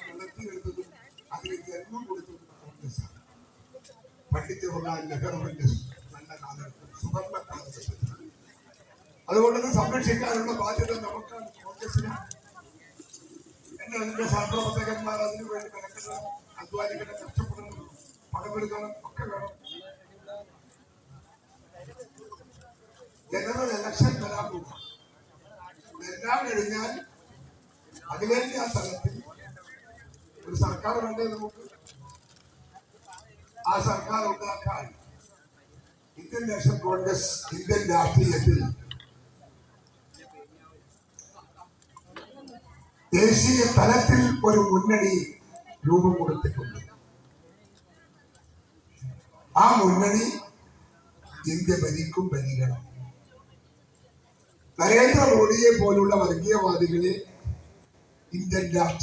വളർത്തിയെടുത്തതും അതിന് ജന്മം കൊടുത്തതും കോൺഗ്രസ്സാണ്. പണ്ഡിറ്റ് ജവഹർലാൽ നെഹ്റുവിന്റെ നല്ല കാലഘട്ടം, സുവർണ കാലഘട്ടം. അതുകൊണ്ടത് സംരക്ഷിക്കാനുള്ള ബാധ്യത നമുക്കാണ്, കോൺഗ്രസിനാണ്. അതിന്റെ സഹപ്രവർത്തകന്മാർ അതിനു വേണ്ടി കിടക്കണം, അധ്വാനിക്കണം, കഷ്ടപ്പെടണം, പണമെടുക്കണം, ഒക്കെ വേണം. ജനറൽ ഇലക്ഷൻ വരാൻ പോകും. എല്ലാം കഴിഞ്ഞാൽ അഖിലേന്ത്യാ തലത്തിൽ ഒരു സർക്കാർ വേണ്ടേ നമുക്ക്? ആ സർക്കാർ ഉണ്ടാക്കാൻ ഇന്ത്യൻ നാഷണൽ കോൺഗ്രസ് ഇന്ത്യൻ രാഷ്ട്രീയത്തിൽ ദേശീയ തലത്തിൽ ഒരു മുന്നണി രൂപം കൊടുത്തിട്ടുണ്ട്. ആ മുന്നണി ഇന്ത്യ ഭരിക്കണം. നരേന്ദ്രമോദിയെ പോലുള്ള വർഗീയവാദികളെ ഇന്ത്യൻ രാഷ്ട്രീയ